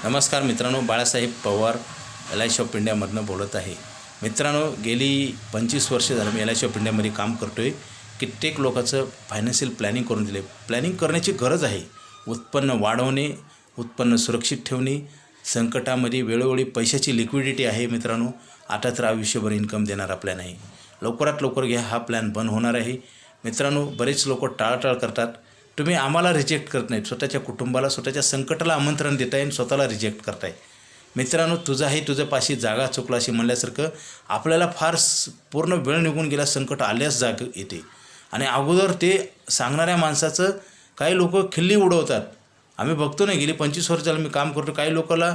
नमस्कार मित्रांनो, Balasaheb Pawar LIC of इंडियामधनं बोलत आहे। मित्रांनो, गेली 25 वर्षे झालं मी LIC ऑफ इंडियामध्ये काम करतो आहे। कित्येक लोकांचं फायनान्शियल प्लॅनिंग करून दिले। प्लॅनिंग करण्याची गरज आहे। उत्पन्न वाढवणे, उत्पन्न सुरक्षित ठेवणे, संकटामध्ये वेळोवेळी पैशाची लिक्विडिटी आहे मित्रांनो। आता तर आयुष्यभर इन्कम देणारा प्लॅन आहे। लवकरात लवकर घ्या, हा प्लॅन बंद होणार आहे मित्रांनो। बरेच लोक टाळाटाळ करतात। तुम्ही आम्हाला रिजेक्ट करत नाहीत, स्वतःच्या कुटुंबाला, स्वतःच्या संकटाला आमंत्रण देताय आणि स्वतःला रिजेक्ट करताय मित्रांनो। तुझं पाशी जागा चुकला अशी म्हणल्यासारखं आपल्याला फार पूर्ण वेळ निघून गेला, संकट आल्यास जाग येते आणि अगोदर ते सांगणाऱ्या माणसाचं काही लोक खिल्ली उडवतात। आम्ही बघतो ना, गेली 25 वर्ष झालं मी काम करतो, काही लोकांना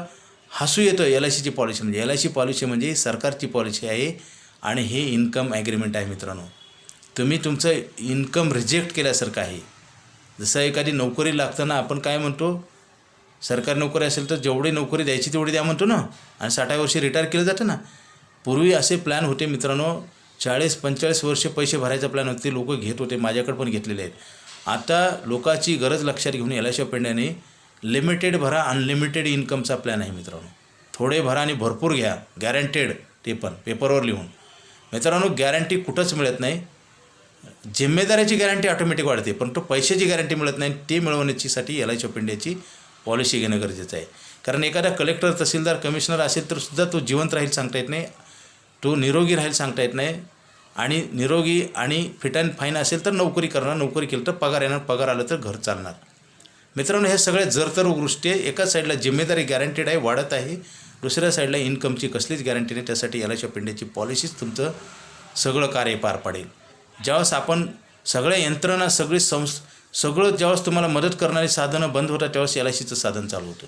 हसू येतं। LICची पॉलिसी म्हणजे LIC पॉलिसी म्हणजे सरकारची पॉलिसी आहे आणि हे इन्कम ॲग्रीमेंट आहे मित्रांनो। तुम्ही तुमचं इन्कम रिजेक्ट केल्यासारखं आहे। जसं एखादी नोकरी लागताना आपण काय म्हणतो, सरकारी नोकरी असेल तर जेवढी नोकरी द्यायची तेवढी द्या म्हणतो ना, आणि 60 वर्षी रिटायर केलं जातं ना। पूर्वी असे प्लॅन होते मित्रांनो, 40-45 वर्ष पैसे भरायचा प्लॅन होते, लोक घेत होते, माझ्याकडे पण घेतलेले आहेत। आता लोकांची गरज लक्षात घेऊन LIC ऑफ इंडियाने लिमिटेड भरा अनलिमिटेड इन्कमचा प्लॅन आहे मित्रांनो। थोडे भरा आणि भरपूर घ्या, गॅरंटेड, ते पण पेपरवर लिहून। मित्रांनो, गॅरंटी कुठंच मिळत नाही। जिम्मेदारीची गॅरंटी ऑटोमॅटिक वाढते, पण तो पैशाची गॅरंटी मिळत नाही। ते मिळवण्यासाठी LIC ऑफ इंडियाची पॉलिसी घेणं गरजेचं आहे। कारण एखादा कलेक्टर, तहसीलदार, कमिशनर असेल तर सुद्धा तो जिवंत राहील सांगता येत नाही, तो निरोगी राहील सांगता येत नाही। आणि निरोगी आणि फिट अँड फाईन असेल तर नोकरी करणार, नोकरी केली तर पगार येणार, पगार आलं तर घर चालणार मित्रांनो। हे सगळे जरतर गोष्टी आहे। एका साईडला जिम्मेदारी गॅरंटेड आहे, वाढत आहे, दुसऱ्या साईडला इन्कमची कसलीच गॅरंटी नाही। त्यासाठी LIC ऑफ इंडियाची पॉलिसीच तुमचं सगळं कार्य पार पाडेल। ज्यावेळेस आपण सगळ्या यंत्रणा, सगळं ज्यावेळेस तुम्हाला मदत करणारी साधनं बंद होतात, त्यावेळेस LICचं साधन चालू होतं।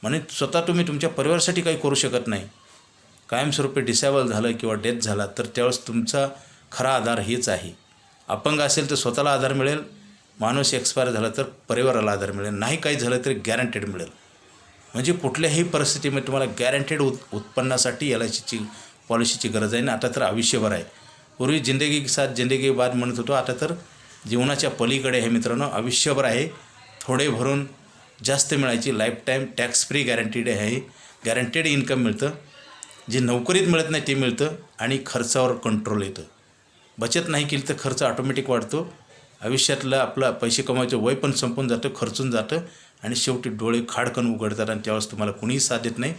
म्हणजे स्वतः तुम्ही तुमच्या परिवारासाठी काही करू शकत नाही, कायमस्वरूपी डिसेबल झालं किंवा डेथ झाला तर त्यावेळेस तुमचा खरा आधार हेच आहे। अपंग असेल तर स्वतःला आधार मिळेल, माणूस एक्सपायर झाला तर परिवाराला आधार मिळेल, नाही काही झालं तरी गॅरंटेड मिळेल। म्हणजे कुठल्याही परिस्थितीमध्ये तुम्हाला गॅरंटेड उत्पन्नासाठी LICची पॉलिसीची गरज आहे ना। आता तर आयुष्यभर आहे। पूर्वी जिंदगी के साथ जिंदगी बाद म्हणत होतो, आता तर जीवनाच्या पलीकडे आहे मित्रांनो, आयुष्यभर आहे। थोडे भरून जास्त मिळायची, life time tax free guaranteed आहे। गॅरंटेड इन्कम मिळतं, जे नोकरीत मिळत नाही ते मिळतं, आणि खर्चावर कंट्रोल येतं। बचत नाही केली तर खर्च ऑटोमॅटिक वाढतो। आयुष्यातलं आपलं पैसे कमवायचं वय पण संपून जातं, खर्चून जातं, आणि शेवटी डोळे खाडकन उघडतात आणि त्यावेळेस तुम्हाला कुणीही साथ देत नाही।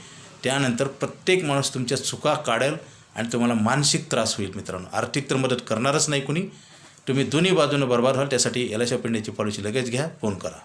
त्यानंतर प्रत्येक माणूस तुमच्या चुका काढेल आणि तुम्हाला मानसिक त्रास होईल मित्रांनो। आर्थिक तर मदत करणारच नाही कुणी, तुम्ही दोन्ही बाजूने बरबाद व्हाल। त्यासाठी LIC ऑफ इंडियाची पॉलिसी लगेच घ्या, फोन करा।